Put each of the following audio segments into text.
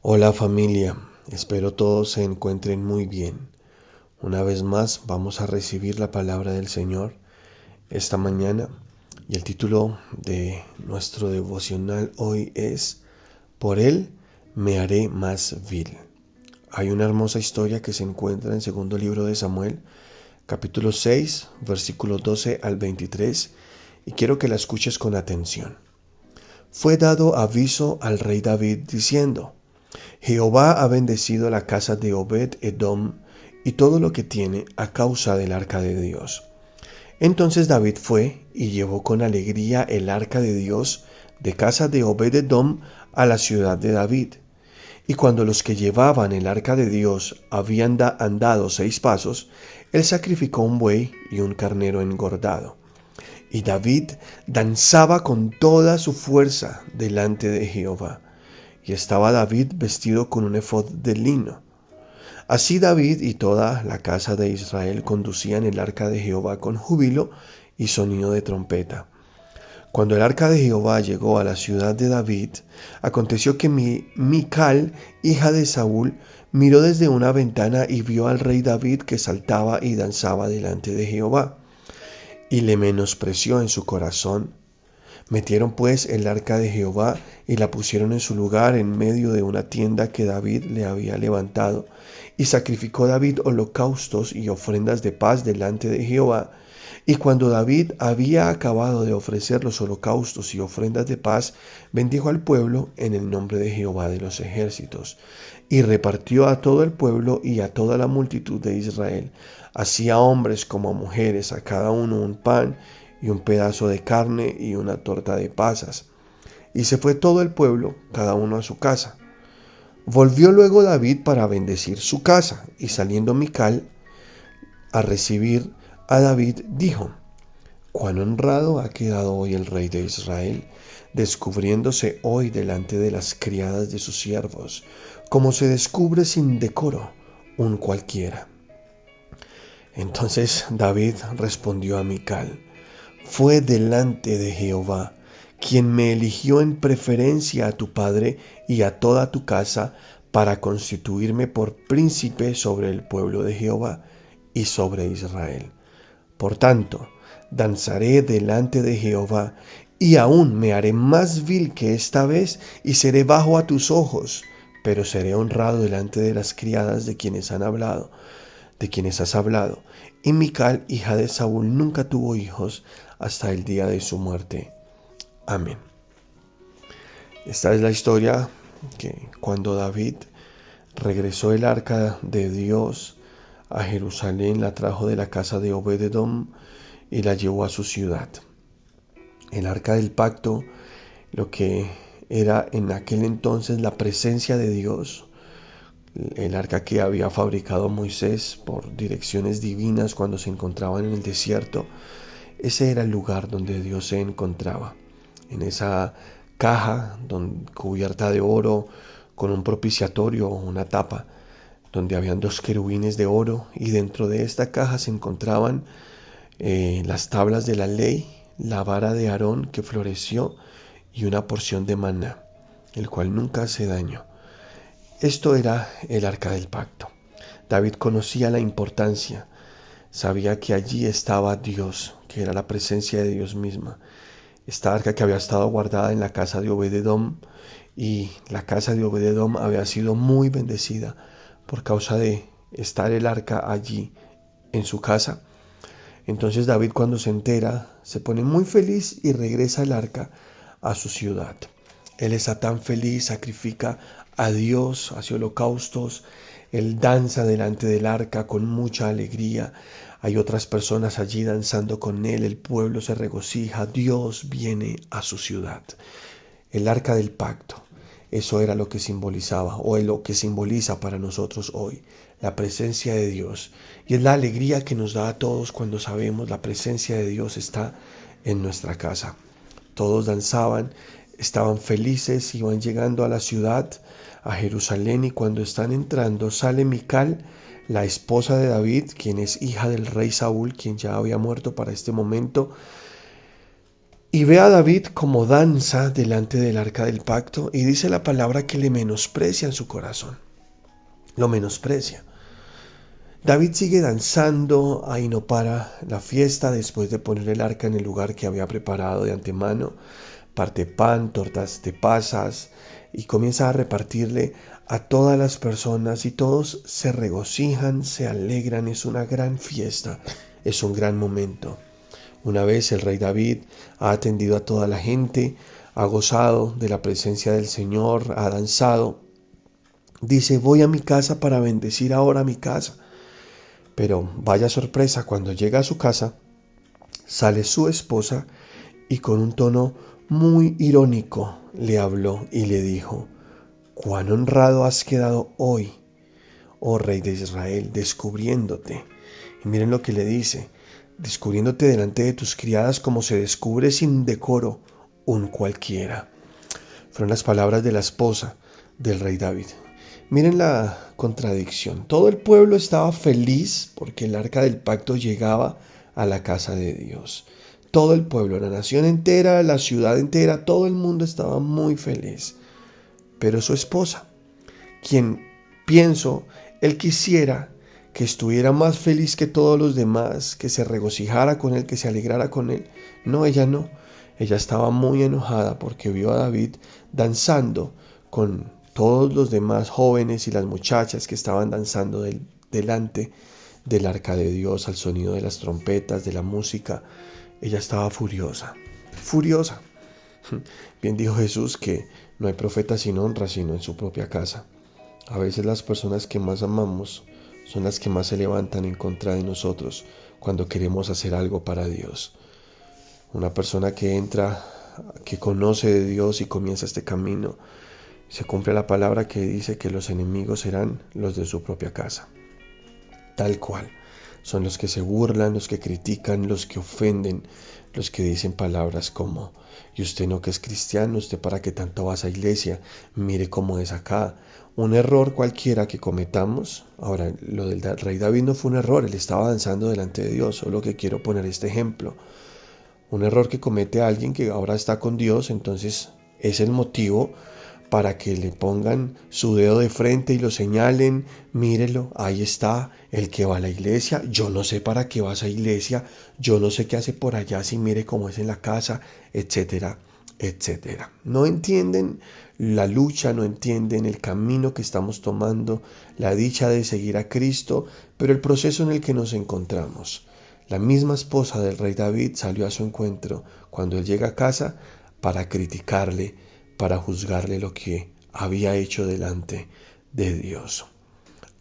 Hola familia, espero todos se encuentren muy bien. Una vez más vamos a recibir la palabra del Señor esta mañana y el título de nuestro devocional hoy es Por Él me haré más vil. Hay una hermosa historia que se encuentra en segundo libro de Samuel, capítulo 6, versículos 12 al 23 y quiero que la escuches con atención. Fue dado aviso al rey David diciendo: Jehová ha bendecido la casa de Obed-Edom y todo lo que tiene a causa del arca de Dios. Entonces David fue y llevó con alegría el arca de Dios de casa de Obed-Edom a la ciudad de David. Y cuando los que llevaban el arca de Dios habían andado 6 pasos, él sacrificó un buey y un carnero engordado. Y David danzaba con toda su fuerza delante de Jehová. Y estaba David vestido con un efod de lino. Así David y toda la casa de Israel conducían el arca de Jehová con júbilo y sonido de trompeta. Cuando el arca de Jehová llegó a la ciudad de David, aconteció que Mical, hija de Saúl, miró desde una ventana y vio al rey David que saltaba y danzaba delante de Jehová, y le menospreció en su corazón. Metieron pues el arca de Jehová y la pusieron en su lugar en medio de una tienda que David le había levantado. Y sacrificó David holocaustos y ofrendas de paz delante de Jehová. Y cuando David había acabado de ofrecer los holocaustos y ofrendas de paz, bendijo al pueblo en el nombre de Jehová de los ejércitos. Y repartió a todo el pueblo y a toda la multitud de Israel, así a hombres como a mujeres, a cada uno un pan y un pedazo de carne y una torta de pasas. Y se fue todo el pueblo, cada uno a su casa. Volvió luego David para bendecir su casa, y saliendo Mical a recibir a David, dijo: Cuán honrado ha quedado hoy el rey de Israel, descubriéndose hoy delante de las criadas de sus siervos, como se descubre sin decoro un cualquiera. Entonces David respondió a Mical: Fue delante de Jehová, quien me eligió en preferencia a tu padre y a toda tu casa, para constituirme por príncipe sobre el pueblo de Jehová y sobre Israel. Por tanto, danzaré delante de Jehová, y aún me haré más vil que esta vez, y seré bajo a tus ojos, pero seré honrado delante de las criadas de quienes has hablado. Y Mical, hija de Saúl, nunca tuvo hijos hasta el día de su muerte. Amén. Esta es la historia que cuando David regresó el arca de Dios a Jerusalén, la trajo de la casa de Obed-Edom y la llevó a su ciudad. El arca del pacto, lo que era en aquel entonces la presencia de Dios, el arca que había fabricado Moisés por direcciones divinas cuando se encontraban en el desierto. Ese era el lugar donde Dios se encontraba, en esa caja cubierta de oro con un propiciatorio o una tapa, donde habían 2 querubines de oro, y dentro de esta caja se encontraban las tablas de la ley, la vara de Aarón que floreció y una porción de maná, el cual nunca se dañó. Esto era el arca del pacto. David conocía la importancia, sabía que allí estaba Dios, que era la presencia de Dios misma. Esta arca que había estado guardada en la casa de Obed-Edom, y la casa de Obed-Edom había sido muy bendecida por causa de estar el arca allí en su casa. Entonces David, cuando se entera, se pone muy feliz y regresa el arca a su ciudad. Él está tan feliz, sacrifica a Dios, hace holocaustos, él danza delante del arca con mucha alegría. Hay otras personas allí danzando con él, el pueblo se regocija, Dios viene a su ciudad. El arca del pacto, eso era lo que simbolizaba, o es lo que simboliza para nosotros hoy, la presencia de Dios. Y es la alegría que nos da a todos cuando sabemos la presencia de Dios está en nuestra casa. Todos danzaban, estaban felices, iban llegando a la ciudad, a Jerusalén, y cuando están entrando sale Mical, la esposa de David, quien es hija del rey Saúl, quien ya había muerto para este momento, Y ve a David como danza delante del arca del pacto y dice la palabra que le menosprecia en su corazón. Lo menosprecia. David sigue danzando, ahí no para la fiesta después de poner el arca en el lugar que había preparado de antemano. Parte pan, tortas de pasas y comienza a repartirle a todas las personas y todos se regocijan, se alegran, es una gran fiesta, es un gran momento. Una vez el rey David ha atendido a toda la gente, ha gozado de la presencia del Señor, ha danzado. Dice, voy a mi casa para bendecir ahora mi casa. Pero vaya sorpresa, cuando llega a su casa, sale su esposa y con un tono muy irónico le habló y le dijo, cuán honrado has quedado hoy, oh rey de Israel, descubriéndote. Y miren lo que le dice, descubriéndote delante de tus criadas como se descubre sin decoro un cualquiera. Fueron las palabras de la esposa del rey David. Miren la contradicción. Todo el pueblo estaba feliz porque el arca del pacto llegaba a la casa de Dios. Todo el pueblo, la nación entera, la ciudad entera, todo el mundo estaba muy feliz. Pero su esposa, quien pienso, él quisiera que estuviera más feliz que todos los demás, que se regocijara con él, que se alegrara con él. No, ella no. Ella estaba muy enojada porque vio a David danzando con todos los demás jóvenes y las muchachas que estaban danzando delante del arca de Dios al sonido de las trompetas, de la música. Ella estaba furiosa, furiosa. Bien dijo Jesús que no hay profeta sin honra sino en su propia casa. A veces las personas que más amamos son las que más se levantan en contra de nosotros cuando queremos hacer algo para Dios. Una persona que entra, que conoce de Dios y comienza este camino, se cumple la palabra que dice que los enemigos serán los de su propia casa. Tal cual. Son los que se burlan, los que critican, los que ofenden, los que dicen palabras como, y usted no que es cristiano, usted para qué tanto va a esa iglesia, mire cómo es acá. Un error cualquiera que cometamos. Ahora, lo del rey David no fue un error, él estaba danzando delante de Dios, solo que quiero poner este ejemplo. Un error que comete alguien que ahora está con Dios, entonces es el motivo para que le pongan su dedo de frente y lo señalen, mírelo, ahí está el que va a la iglesia, yo no sé para qué va a esa iglesia, yo no sé qué hace por allá, si mire cómo es en la casa, etcétera, etcétera. No entienden la lucha, no entienden el camino que estamos tomando, la dicha de seguir a Cristo, pero el proceso en el que nos encontramos. La misma esposa del rey David salió a su encuentro cuando él llega a casa para criticarle, para juzgarle lo que había hecho delante de Dios.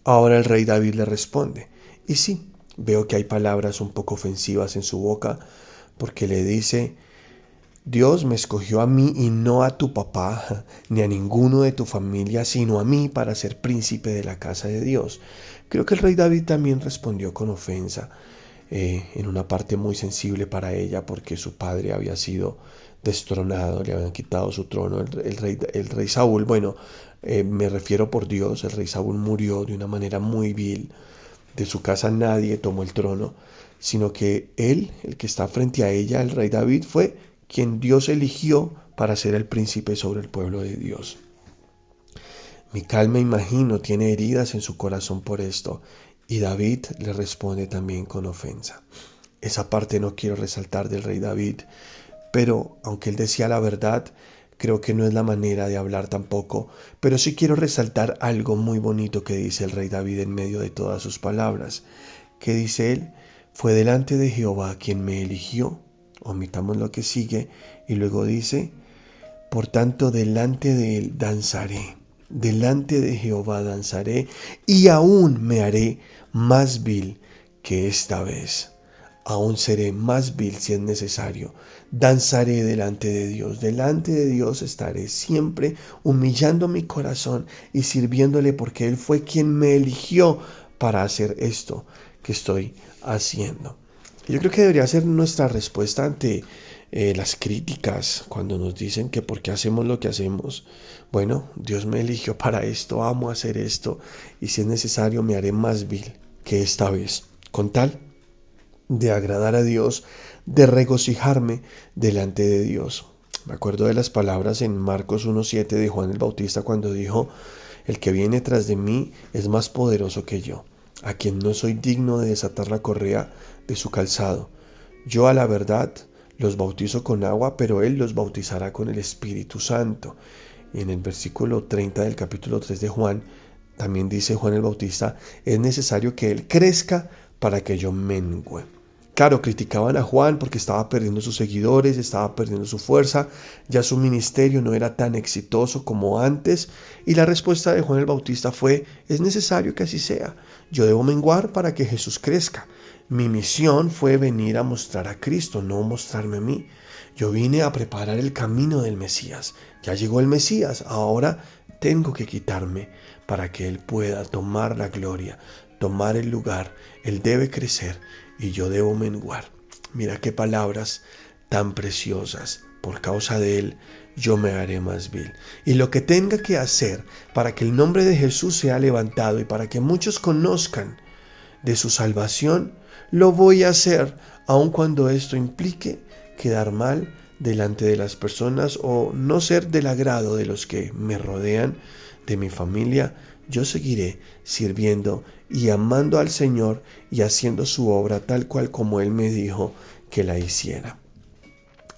Ahora el rey David le responde, y sí, veo que hay palabras un poco ofensivas en su boca, porque le dice, Dios me escogió a mí y no a tu papá, ni a ninguno de tu familia, sino a mí para ser príncipe de la casa de Dios. Creo que el rey David también respondió con ofensa, en una parte muy sensible para ella porque su padre había sido destronado, le habían quitado su trono, el rey Saúl, bueno, me refiero por Dios, el rey Saúl murió de una manera muy vil, de su casa nadie tomó el trono, sino que él, el que está frente a ella, el rey David, fue quien Dios eligió para ser el príncipe sobre el pueblo de Dios. Mical, me imagino, tiene heridas en su corazón por esto, y David le responde también con ofensa. Esa parte no quiero resaltar del rey David, pero aunque él decía la verdad, creo que no es la manera de hablar tampoco, pero sí quiero resaltar algo muy bonito que dice el rey David en medio de todas sus palabras, que dice él, fue delante de Jehová quien me eligió, omitamos lo que sigue, y luego dice, por tanto delante de él danzaré, delante de Jehová danzaré, y aún me haré más vil que esta vez. Aún seré más vil si es necesario. Danzaré delante de Dios estaré siempre humillando mi corazón y sirviéndole porque Él fue quien me eligió para hacer esto que estoy haciendo. Yo creo que debería ser nuestra respuesta ante las críticas cuando nos dicen que por qué hacemos lo que hacemos. Bueno, Dios me eligió para esto, amo hacer esto y si es necesario me haré más vil que esta vez. Con tal de agradar a Dios, de regocijarme delante de Dios. Me acuerdo de las palabras en Marcos 1:7 de Juan el Bautista cuando dijo: el que viene tras de mí es más poderoso que yo, a quien no soy digno de desatar la correa de su calzado. Yo a la verdad los bautizo con agua, pero él los bautizará con el Espíritu Santo. Y en el versículo 30 del capítulo 3 de Juan, también dice Juan el Bautista: es necesario que él crezca para que yo mengüe. Claro, criticaban a Juan porque estaba perdiendo sus seguidores, estaba perdiendo su fuerza, ya su ministerio no era tan exitoso como antes, y la respuesta de Juan el Bautista fue: es necesario que así sea, yo debo menguar para que Jesús crezca. Mi misión fue venir a mostrar a Cristo, no mostrarme a mí. Yo vine a preparar el camino del Mesías. Ya llegó el Mesías, ahora tengo que quitarme para que Él pueda tomar la gloria, tomar el lugar. Él debe crecer y yo debo menguar. Mira qué palabras tan preciosas. Por causa de Él, yo me haré más vil. Y lo que tenga que hacer para que el nombre de Jesús sea levantado y para que muchos conozcan de su salvación, lo voy a hacer, aun cuando esto implique quedar mal delante de las personas o no ser del agrado de los que me rodean, de mi familia. Yo seguiré sirviendo y amando al Señor y haciendo su obra tal cual como Él me dijo que la hiciera.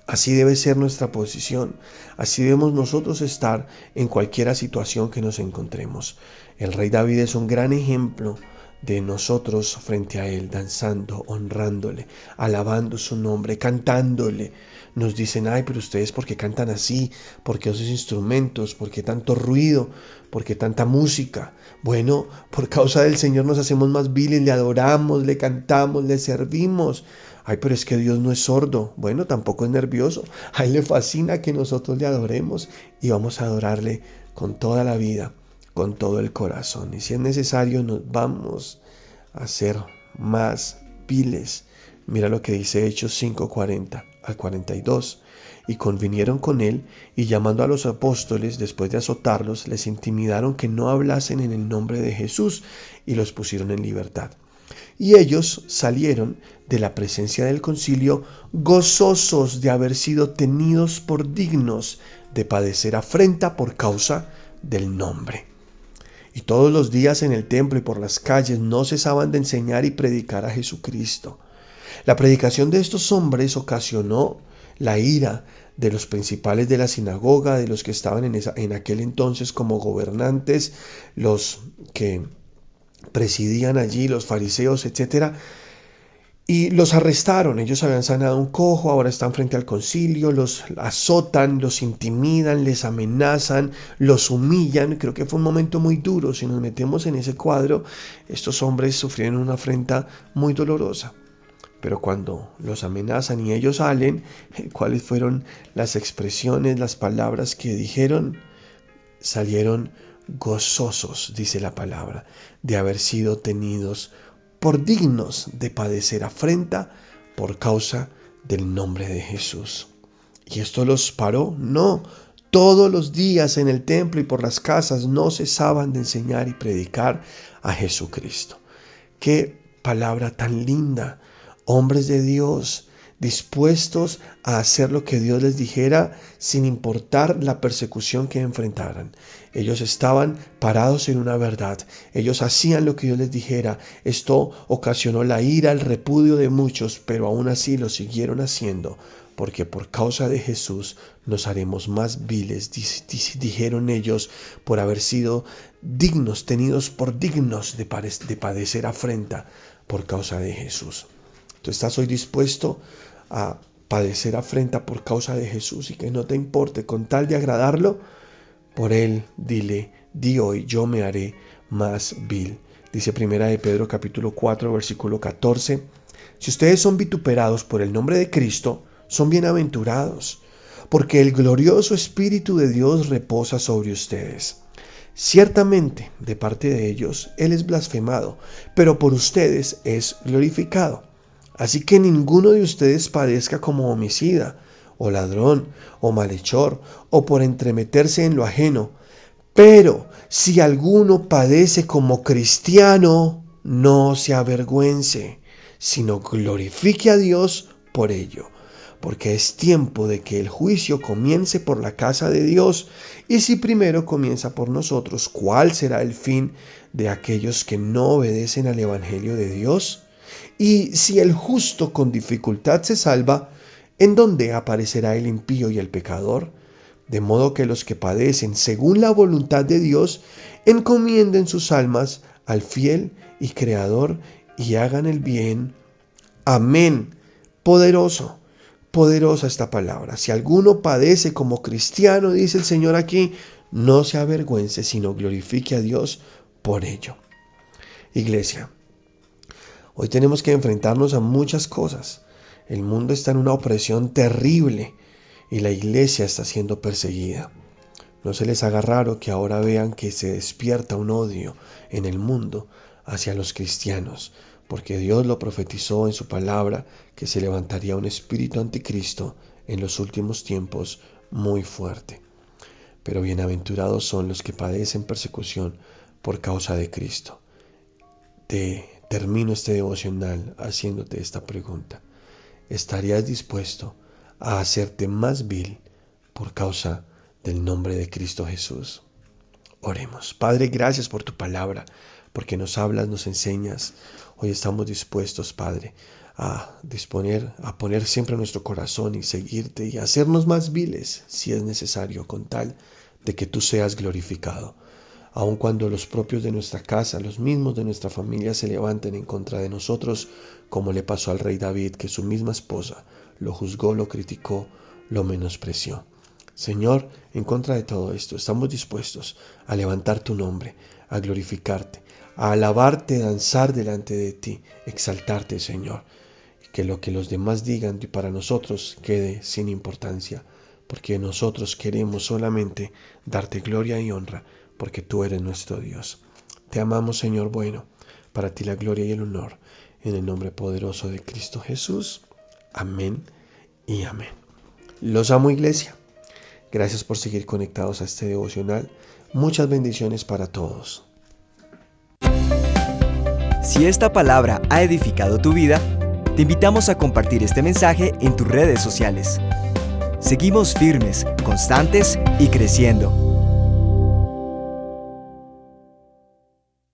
Así debe ser nuestra posición, así debemos nosotros estar en cualquier situación que nos encontremos. El rey David es un gran ejemplo de nosotros frente a Él, danzando, honrándole, alabando su nombre, cantándole. Nos dicen: ay, pero ustedes ¿por qué cantan así? ¿Por qué esos instrumentos? ¿Por qué tanto ruido? ¿Por qué tanta música? Bueno, por causa del Señor nos hacemos más viles, le adoramos, le cantamos, le servimos. Ay, pero es que Dios no es sordo. Bueno, tampoco es nervioso. A Él le fascina que nosotros le adoremos y vamos a adorarle con toda la vida, con todo el corazón. Y si es necesario, nos vamos a hacer más viles. Mira lo que dice Hechos 5:40 al 42. Y convinieron con él, y llamando a los apóstoles, después de azotarlos, les intimidaron que no hablasen en el nombre de Jesús, y los pusieron en libertad. Y ellos salieron de la presencia del concilio gozosos de haber sido tenidos por dignos de padecer afrenta por causa del nombre. Y todos los días en el templo y por las calles no cesaban de enseñar y predicar a Jesucristo. La predicación de estos hombres ocasionó la ira de los principales de la sinagoga, de los que estaban en aquel entonces como gobernantes, los que presidían allí, los fariseos, etcétera, y los arrestaron. Ellos habían sanado un cojo, ahora están frente al concilio, los azotan, los intimidan, les amenazan, los humillan. Creo que fue un momento muy duro. Si nos metemos en ese cuadro, estos hombres sufrieron una afrenta muy dolorosa. Pero cuando los amenazan y ellos salen, ¿cuáles fueron las expresiones, las palabras que dijeron? Salieron gozosos, dice la palabra, de haber sido tenidos por dignos de padecer afrenta por causa del nombre de Jesús. ¿Y esto los paró? No. Todos los días en el templo y por las casas no cesaban de enseñar y predicar a Jesucristo. Qué palabra tan linda. Hombres de Dios dispuestos a hacer lo que Dios les dijera sin importar la persecución que enfrentaran. Ellos estaban parados en una verdad. Ellos hacían lo que Dios les dijera. Esto ocasionó la ira, el repudio de muchos, pero aún así lo siguieron haciendo, porque por causa de Jesús nos haremos más viles, dijeron ellos, por haber sido dignos, tenidos por dignos de padecer afrenta por causa de Jesús. ¿Tú estás hoy dispuesto a padecer afrenta por causa de Jesús y que no te importe con tal de agradarlo? Por Él di hoy, yo me haré más vil. Dice Primera de Pedro capítulo 4 versículo 14. Si ustedes son vituperados por el nombre de Cristo, son bienaventurados, porque el glorioso Espíritu de Dios reposa sobre ustedes. Ciertamente, de parte de ellos, Él es blasfemado, pero por ustedes es glorificado. Así que ninguno de ustedes padezca como homicida, o ladrón, o malhechor, o por entremeterse en lo ajeno. Pero si alguno padece como cristiano, no se avergüence, sino glorifique a Dios por ello, porque es tiempo de que el juicio comience por la casa de Dios, y si primero comienza por nosotros, ¿cuál será el fin de aquellos que no obedecen al Evangelio de Dios? Y si el justo con dificultad se salva, ¿en dónde aparecerá el impío y el pecador? De modo que los que padecen según la voluntad de Dios encomienden sus almas al fiel y creador y hagan el bien. Amén. Poderoso, poderosa esta palabra. Si alguno padece como cristiano, dice el Señor aquí, no se avergüence, sino glorifique a Dios por ello. Iglesia, hoy tenemos que enfrentarnos a muchas cosas. El mundo está en una opresión terrible y la iglesia está siendo perseguida. No se les haga raro que ahora vean que se despierta un odio en el mundo hacia los cristianos, porque Dios lo profetizó en su palabra que se levantaría un espíritu anticristo en los últimos tiempos muy fuerte. Pero bienaventurados son los que padecen persecución por causa de Cristo. Termino este devocional haciéndote esta pregunta. ¿Estarías dispuesto a hacerte más vil por causa del nombre de Cristo Jesús? Oremos. Padre, gracias por tu palabra, porque nos hablas, nos enseñas. Hoy estamos dispuestos, Padre, a poner siempre nuestro corazón y seguirte y hacernos más viles si es necesario, con tal de que tú seas glorificado. Aun cuando los propios de nuestra casa, los mismos de nuestra familia se levanten en contra de nosotros, como le pasó al rey David, que su misma esposa lo juzgó, lo criticó, lo menospreció. Señor, en contra de todo esto, estamos dispuestos a levantar tu nombre, a glorificarte, a alabarte, danzar delante de ti, exaltarte, Señor. Y que lo que los demás digan para nosotros quede sin importancia, porque nosotros queremos solamente darte gloria y honra, porque tú eres nuestro Dios. Te amamos, Señor bueno, para ti la gloria y el honor, en el nombre poderoso de Cristo Jesús. Amén y amén. Los amo, iglesia. Gracias por seguir conectados a este devocional. Muchas bendiciones para todos. Si esta palabra ha edificado tu vida, te invitamos a compartir este mensaje en tus redes sociales. Seguimos firmes, constantes y creciendo.